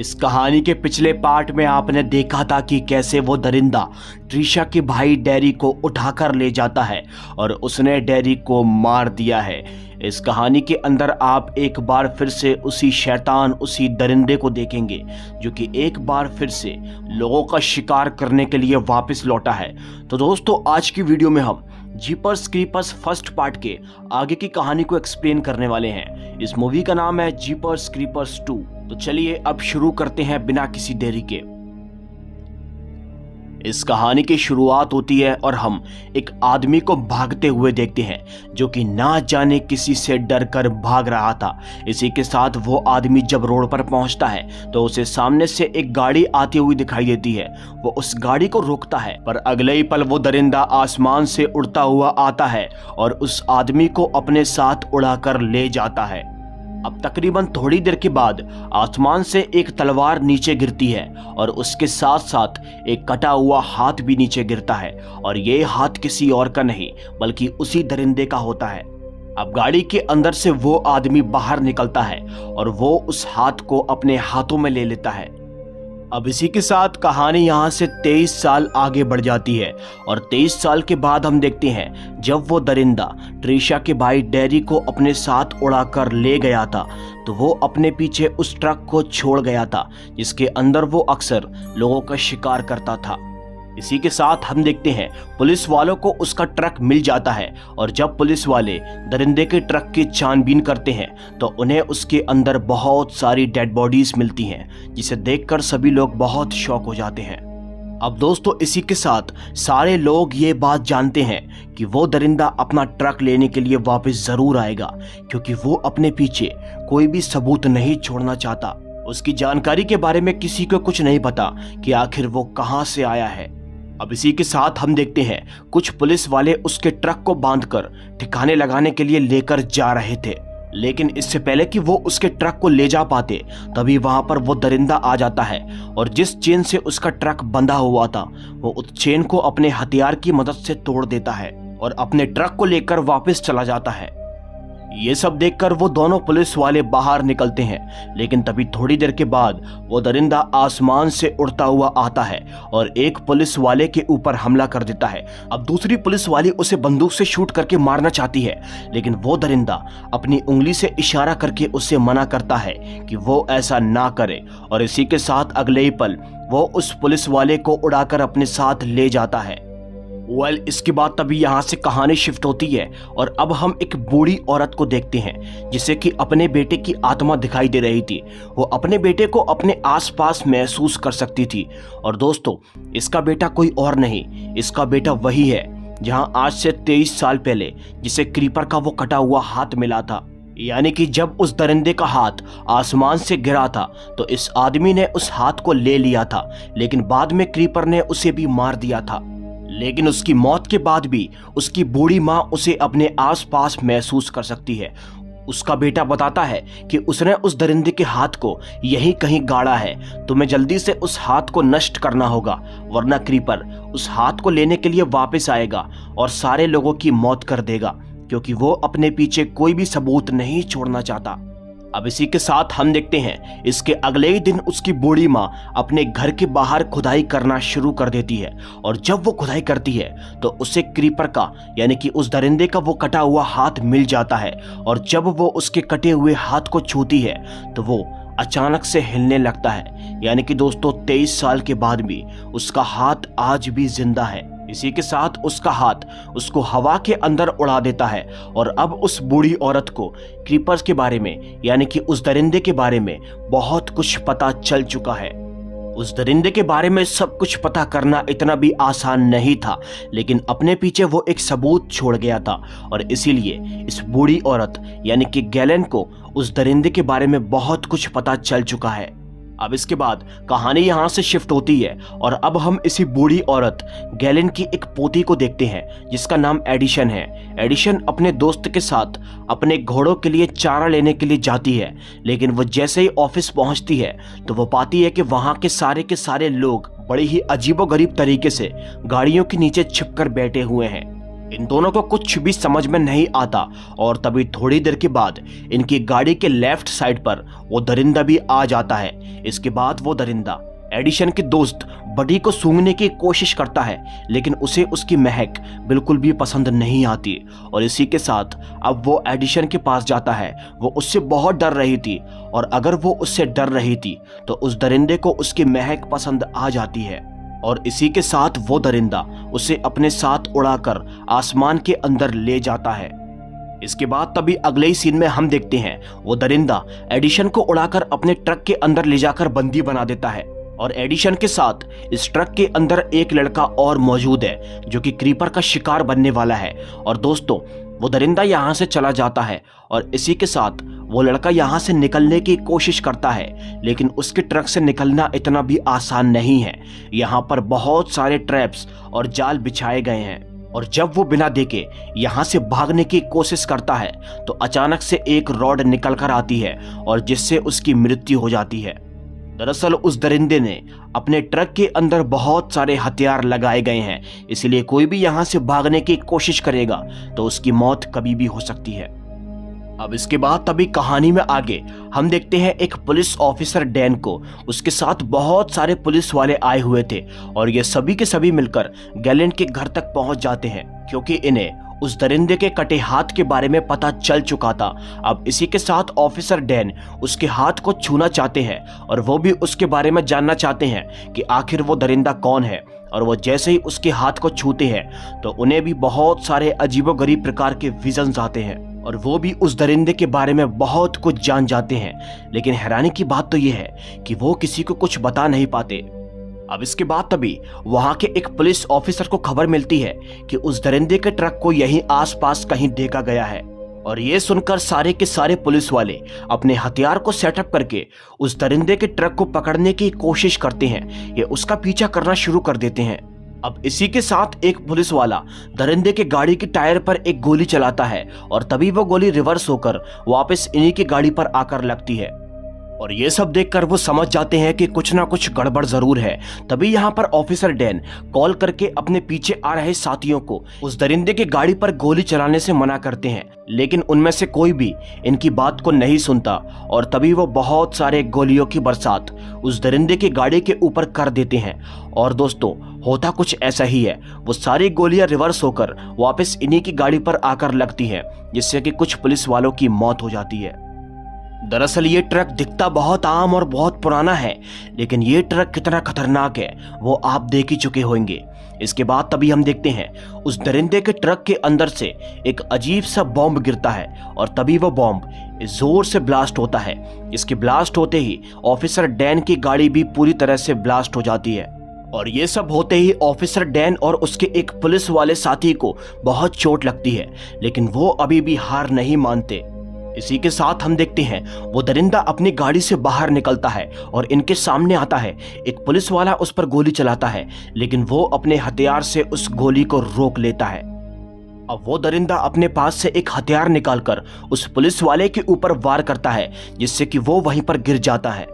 इस कहानी के पिछले पार्ट में आपने देखा था कि कैसे वो दरिंदा ट्रिशा के भाई डैरी को उठाकर ले जाता है और उसने डैरी को मार दिया है। इस कहानी के अंदर आप एक बार फिर से उसी शैतान उसी दरिंदे को देखेंगे जो कि एक बार फिर से लोगों का शिकार करने के लिए वापस लौटा है। तो दोस्तों, आज की वीडियो में हम जीपर्स क्रीपर्स फर्स्ट पार्ट के आगे की कहानी को एक्सप्लेन करने वाले हैं। इस मूवी का नाम है जीपर्स क्रीपर्स 2। तो चलिए अब शुरू करते हैं बिना किसी देरी के। इस कहानी की शुरुआत होती है और हम एक आदमी को भागते हुए देखते हैं जो कि ना जाने किसी से डर कर भाग रहा था। इसी के साथ वो आदमी जब रोड पर पहुंचता है तो उसे सामने से एक गाड़ी आती हुई दिखाई देती है। वो उस गाड़ी को रोकता है, पर अगले ही पल वो दरिंदा आसमान से उड़ता हुआ आता है और उस आदमी को अपने साथ उड़ाकर ले जाता है। अब तकरीबन थोड़ी देर के बाद आसमान से एक तलवार नीचे गिरती है और उसके साथ साथ एक कटा हुआ हाथ भी नीचे गिरता है, और ये हाथ किसी और का नहीं बल्कि उसी दरिंदे का होता है। अब गाड़ी के अंदर से वो आदमी बाहर निकलता है और वो उस हाथ को अपने हाथों में ले लेता है। अब इसी के साथ कहानी यहाँ से 23 साल आगे बढ़ जाती है और 23 साल के बाद हम देखते हैं जब वो दरिंदा ट्रिशा के भाई डैरी को अपने साथ उड़ाकर ले गया था तो वो अपने पीछे उस ट्रक को छोड़ गया था जिसके अंदर वो अक्सर लोगों का शिकार करता था। इसी के साथ हम देखते हैं पुलिस वालों को उसका ट्रक मिल जाता है और जब पुलिस वाले दरिंदे के ट्रक की छानबीन करते हैं तो उन्हें उसके अंदर बहुत सारी डेड बॉडीज मिलती हैं, जिसे देखकर सभी लोग बहुत शॉक हो जाते हैं। अब दोस्तों, इसी के साथ सारे लोग ये बात जानते हैं कि वो दरिंदा अपना ट्रक लेने के लिए वापस जरूर आएगा, क्योंकि वो अपने पीछे कोई भी सबूत नहीं छोड़ना चाहता। उसकी जानकारी के बारे में किसी को कुछ नहीं पता कि आखिर वो कहां से आया है। अब इसी के साथ हम देखते हैं कुछ पुलिस वाले उसके ट्रक को बांधकर ठिकाने लगाने के लिए लेकर जा रहे थे, लेकिन इससे पहले कि वो उसके ट्रक को ले जा पाते तभी वहां पर वो दरिंदा आ जाता है और जिस चेन से उसका ट्रक बंधा हुआ था वो उस चेन को अपने हथियार की मदद से तोड़ देता है और अपने ट्रक को लेकर वापस चला जाता है। ये सब देखकर वो दोनों पुलिस वाले बाहर निकलते हैं, लेकिन तभी थोड़ी देर के बाद वो दरिंदा आसमान से उड़ता हुआ आता है और एक पुलिस वाले के ऊपर हमला कर देता है। अब दूसरी पुलिस वाली उसे बंदूक से शूट करके मारना चाहती है, लेकिन वो दरिंदा अपनी उंगली से इशारा करके उससे मना करता है कि वो ऐसा ना करे, और इसी के साथ अगले ही पल वो उस पुलिस वाले को उड़ाकर अपने साथ ले जाता है। इसके बाद तभी यहाँ से कहानी शिफ्ट होती है और अब हम एक बूढ़ी औरत को देखते हैं जिसे कि अपने बेटे की आत्मा दिखाई दे रही थी। वो अपने बेटे को अपने आसपास महसूस कर सकती थी, और दोस्तों, इसका बेटा कोई और नहीं, इसका बेटा वही है जहाँ आज से 23 साल पहले जिसे क्रीपर का वो कटा हुआ हाथ मिला था। यानी कि जब उस दरिंदे का हाथ आसमान से गिरा था तो इस आदमी ने उस हाथ को ले लिया था, लेकिन बाद में क्रीपर ने उसे भी मार दिया था। लेकिन उसकी मौत के बाद भी उसकी बूढ़ी माँ उसे अपने आसपास महसूस कर सकती है। उसका बेटा बताता है कि उसने उस दरिंदे के हाथ को यहीं कहीं गाड़ा है, तुम्हें जल्दी से उस हाथ को नष्ट करना होगा, वरना क्रीपर उस हाथ को लेने के लिए वापस आएगा और सारे लोगों की मौत कर देगा, क्योंकि वो अपने पीछे कोई भी सबूत नहीं छोड़ना चाहता। अब इसी के साथ हम देखते हैं इसके अगले ही दिन उसकी बूढ़ी माँ अपने घर के बाहर खुदाई करना शुरू कर देती है, और जब वो खुदाई करती है तो उसे क्रीपर का यानी कि उस दरिंदे का वो कटा हुआ हाथ मिल जाता है, और जब वो उसके कटे हुए हाथ को छूती है तो वो अचानक से हिलने लगता है। यानी कि दोस्तों, 23 साल के बाद भी उसका हाथ आज भी जिंदा है। इसी के साथ उसका हाथ उसको हवा के अंदर उड़ा देता है, और अब उस बूढ़ी औरत को क्रीपर्स के बारे में यानी कि उस दरिंदे के बारे में बहुत कुछ पता चल चुका है। उस दरिंदे के बारे में सब कुछ पता करना इतना भी आसान नहीं था, लेकिन अपने पीछे वो एक सबूत छोड़ गया था, और इसीलिए इस बूढ़ी औरत यानी कि गैलन को उस दरिंदे के बारे में बहुत कुछ पता चल चुका है। अब इसके बाद कहानी यहाँ से शिफ्ट होती है और अब हम इसी बूढ़ी औरत गैलन की एक पोती को देखते हैं जिसका नाम एडिशन है। एडिशन अपने दोस्त के साथ अपने घोड़ों के लिए चारा लेने के लिए जाती है, लेकिन वो जैसे ही ऑफिस पहुंचती है तो वो पाती है कि वहां के सारे लोग बड़े ही अजीबोगरीब तरीके से गाड़ियों के नीचे छिपकर बैठे हुए हैं। इन दोनों को कुछ भी समझ में नहीं आता और तभी थोड़ी देर के बाद इनकी गाड़ी के लेफ्ट साइड पर वो दरिंदा भी आ जाता है। इसके बाद वो दरिंदा एडिशन के दोस्त बडी को सूंघने की कोशिश करता है, लेकिन उसे उसकी महक बिल्कुल भी पसंद नहीं आती और इसी के साथ अब वो एडिशन के पास जाता है। वो उससे बहुत डर रही थी और अगर वो उससे डर रही थी तो उस दरिंदे को उसकी महक पसंद आ जाती है और इसी के साथ वो दरिंदा उसे अपने साथ उड़ाकर आसमान के अंदर ले जाता है। इसके बाद तभी अगले ही सीन में हम देखते हैं वो दरिंदा एडिशन को उड़ाकर अपने ट्रक के अंदर ले जाकर बंदी बना देता है और एडिशन के साथ इस ट्रक के अंदर एक लड़का और मौजूद है जो कि क्रीपर का शिकार बनने वाला है। और दोस्तों वो दरिंदा यहाँ से चला जाता है और इसी के साथ वो लड़का यहाँ से निकलने की कोशिश करता है, लेकिन उसके ट्रक से निकलना इतना भी आसान नहीं है। यहाँ पर बहुत सारे ट्रैप्स और जाल बिछाए गए हैं और जब वो बिना देखे यहाँ से भागने की कोशिश करता है तो अचानक से एक रॉड निकल कर आती है और जिससे उसकी मृत्यु हो जाती है। दरअसल उस दरिंदे ने अपने ट्रक के अंदर बहुत सारे हथियार लगाए गए हैं, इसलिए कोई भी यहाँ से भागने की कोशिश करेगा तो उसकी मौत कभी भी हो सकती है। अब इसके बाद तभी कहानी में आगे हम देखते हैं एक पुलिस ऑफिसर डैन को, उसके साथ बहुत सारे पुलिस वाले आए हुए थे और ये सभी के सभी मिलकर गैलेंट के घर तक पहुंच जाते हैं क्योंकि इन्हें उस दरिंदे के कटे हाथ के बारे में पता चल चुका था। अब इसी के साथ ऑफिसर डैन उसके हाथ को छूना चाहते हैं और वो भी उसके बारे में जानना चाहते हैं कि आखिर वो दरिंदा कौन है। और वो जैसे ही उसके हाथ को छूते हैं तो उन्हें भी बहुत सारे अजीबोगरीब प्रकार के विजन्स आते हैं और वो भी उस दरिंदे के बारे में बहुत कुछ जान जाते हैं। लेकिन हैरानी की बात तो ये है कि वो किसी को कुछ बता नहीं पाते। अब इसके बाद तभी वहां के एक पुलिस ऑफिसर को खबर मिलती है कि उस दरिंदे के ट्रक को यहीं आसपास कहीं देखा गया है और ये सुनकर सारे के सारे पुलिस वाले अपने हथियार को सेटअप करके उस दरिंदे के ट्रक को पकड़ने की कोशिश करते हैं। ये उसका पीछा करना शुरू कर देते हैं। अब इसी के साथ एक पुलिस वाला दरिंदे के गाड़ी के टायर पर एक गोली चलाता है और तभी वो गोली रिवर्स होकर वापस इन्हीं की गाड़ी पर आकर लगती है और ये सब देखकर वो समझ जाते हैं कि कुछ ना कुछ गड़बड़ जरूर है। तभी यहाँ पर ऑफिसर डैन कॉल करके अपने पीछे आ रहे साथियों को उस दरिंदे की गाड़ी पर गोली चलाने से मना करते हैं, लेकिन उनमें से कोई भी इनकी बात को नहीं सुनता और तभी वो बहुत सारे गोलियों की बरसात उस दरिंदे की गाड़ी के ऊपर कर देते हैं। और दोस्तों होता कुछ ऐसा ही है, वो सारी गोलियां रिवर्स होकर वापस इन्हीं की गाड़ी पर आकर लगती हैं, जिससे कि कुछ पुलिस वालों की मौत हो जाती है। दरअसल ये ट्रक दिखता बहुत आम और बहुत पुराना है, लेकिन ये ट्रक कितना खतरनाक है वो आप देख ही चुके होंगे। इसके बाद तभी हम देखते हैं उस दरिंदे के ट्रक के अंदर से एक अजीब सा बॉम्ब गिरता है और तभी वो बॉम्ब जोर से ब्लास्ट होता है। इसके ब्लास्ट होते ही ऑफिसर डैन की गाड़ी भी पूरी तरह से ब्लास्ट हो जाती है और ये सब होते ही ऑफिसर डैन और उसके एक पुलिस वाले साथी को बहुत चोट लगती है, लेकिन वो अभी भी हार नहीं मानते। इसी के साथ हम देखते हैं वो दरिंदा अपनी गाड़ी से बाहर निकलता है और इनके सामने आता है। एक पुलिस वाला उस पर गोली चलाता है, लेकिन वो अपने हथियार से उस गोली को रोक लेता है। अब वो दरिंदा अपने पास से एक हथियार निकालकर उस पुलिस वाले के ऊपर वार करता है, जिससे कि वो वहीं पर गिर जाता है।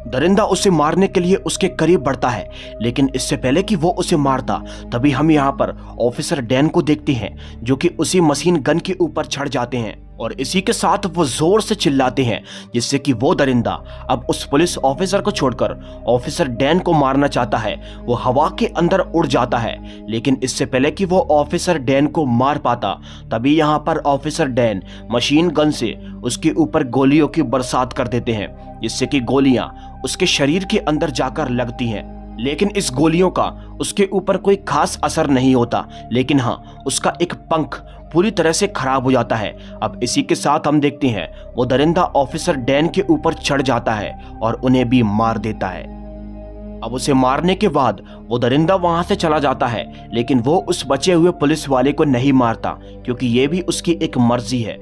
दरिंदा उसे मारने के लिए उसके करीब बढ़ता है, लेकिन इससे पहले कि वो उसे मारता तभी हम यहाँ पर ऑफिसर डैन को देखते हैं जो कि उसी मशीन गन के ऊपर चढ़ जाते हैं और इसी के साथ वो जोर से चिल्लाते हैं, जिससे कि वो दरिंदा अब उस पुलिस ऑफिसर को छोड़कर ऑफिसर डैन को मारना चाहता है। वो हवा के अंदर उड़ जाता है, लेकिन इससे पहले कि वो ऑफिसर डैन को मार पाता तभी यहाँ पर ऑफिसर डैन मशीन गन से उसके ऊपर गोलियों की बरसात कर देते हैं, जिससे कि गोलियां उसके शरीर के अंदर जाकर लगती हैं। लेकिन इस गोलियों का उसके ऊपर कोई खास असर नहीं होता, लेकिन हाँ उसका एक पंख पूरी तरह से खराब हो जाता है। अब इसी के साथ हम देखते हैं वो दरिंदा ऑफिसर डैन के ऊपर चढ़ जाता है और उन्हें भी मार देता है। अब उसे मारने के बाद वो दरिंदा वहां से चला जाता है, लेकिन वो उस बचे हुए पुलिस वाले को नहीं मारता क्योंकि ये भी उसकी एक मर्जी है।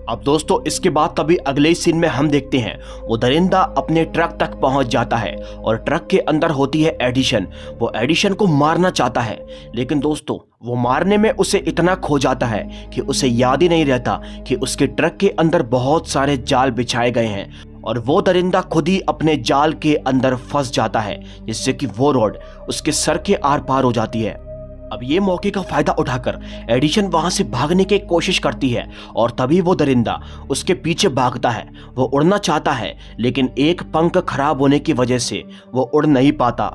अब दोस्तों इसके बाद तभी अगले सीन में हम देखते हैं वो दरिंदा अपने ट्रक तक पहुंच जाता है और ट्रक के अंदर होती है एडिशन। वो एडिशन को मारना चाहता है, लेकिन दोस्तों वो मारने में उसे इतना खो जाता है कि उसे याद ही नहीं रहता कि उसके ट्रक के अंदर बहुत सारे जाल बिछाए गए हैं और वो दरिंदा खुद ही अपने जाल के अंदर फंस जाता है, जिससे कि वो रॉड उसके सर के आर पार हो जाती है। अब ये मौके का फायदा उठाकर एडिशन वहां से भागने की कोशिश करती है और तभी वो दरिंदा उसके पीछे भागता है। वो उड़ना चाहता है लेकिन एक पंख खराब होने की वजह से वो उड़ नहीं पाता।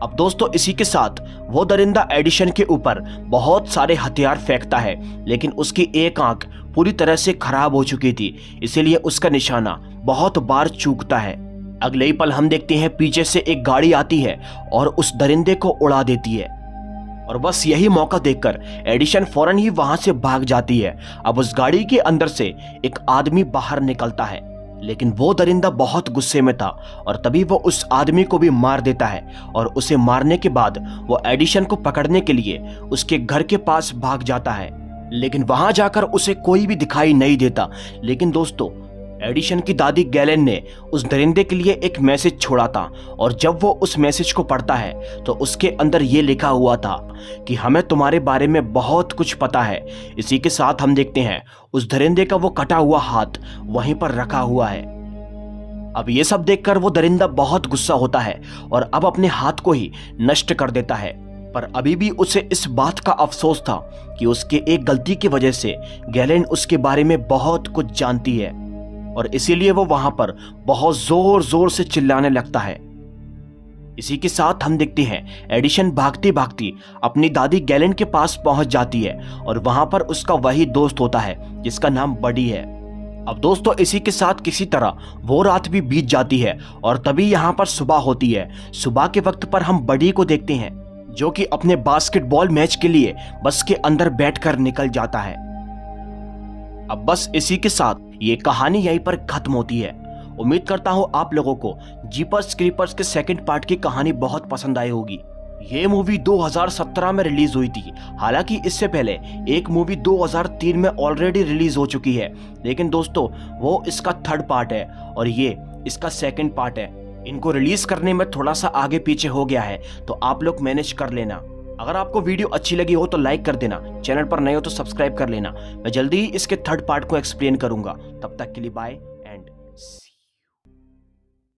अब दोस्तों इसी के साथ वो दरिंदा एडिशन के ऊपर बहुत सारे हथियार फेंकता है, लेकिन उसकी एक आंख पूरी तरह से खराब हो चुकी थी, इसीलिए उसका निशाना बहुत बार चूकता है। अगले ही पल हम देखते हैं पीछे से एक गाड़ी आती है और उस दरिंदे को उड़ा देती है। और बस यही मौका देखकर एडिशन फौरन ही वहां से भाग जाती है। अब उस गाड़ी के अंदर से एक आदमी बाहर निकलता है, लेकिन वो दरिंदा बहुत गुस्से में था और तभी वो उस आदमी को भी मार देता है। और उसे मारने के बाद वो एडिशन को पकड़ने के लिए उसके घर के पास भाग जाता है, लेकिन वहां जाकर उसे कोई भी दिखाई नहीं देता। लेकिन दोस्तों एडिशन की दादी गैलेन ने उस दरिंदे के लिए एक मैसेज छोड़ा था और जब वो उस मैसेज को पढ़ता है तो उसके अंदर ये लिखा हुआ था कि हमें तुम्हारे बारे में बहुत कुछ पता है। इसी के साथ हम देखते हैं उस दरिंदे का वो कटा हुआ हाथ वहीं पर रखा हुआ है। अब ये सब देखकर वो दरिंदा बहुत गुस्सा होता है और अब अपने हाथ को ही नष्ट कर देता है। पर अभी भी उसे इस बात का अफसोस था कि उसके एक गलती की वजह से गैलेन उसके बारे में बहुत कुछ जानती है और इसीलिए वो वहां पर बहुत जोर जोर से चिल्लाने लगता है। इसी के साथ हम देखते हैं एडिशन भागती भागती अपनी दादी गैलेन के पास पहुंच जाती है और वहां पर उसका वही दोस्त होता है जिसका नाम बडी है। अब दोस्तों इसी के साथ किसी तरह वो रात भी बीत जाती है और तभी यहाँ पर सुबह होती है। सुबह के वक्त पर हम बडी को देखते हैं जो कि अपने बास्केटबॉल मैच के लिए बस के अंदर बैठकर निकल जाता है। अब बस इसी के साथ ये कहानी यहीं पर खत्म होती है। उम्मीद करता हूँ आप लोगों को जीपर्स क्रीपर्स के सेकंड पार्ट की कहानी बहुत पसंद आई होगी। ये मूवी 2017 में रिलीज हुई थी, हालांकि इससे पहले एक मूवी 2003 में ऑलरेडी रिलीज हो चुकी है, लेकिन दोस्तों वो इसका थर्ड पार्ट है और ये इसका सेकंड पार्ट है। इनको रिलीज करने में थोड़ा सा आगे पीछे हो गया है, तो आप लोग मैनेज कर लेना। अगर आपको वीडियो अच्छी लगी हो तो लाइक कर देना, चैनल पर नए हो तो सब्सक्राइब कर लेना। मैं जल्दी ही इसके थर्ड पार्ट को एक्सप्लेन करूंगा। तब तक के लिए बाय एंड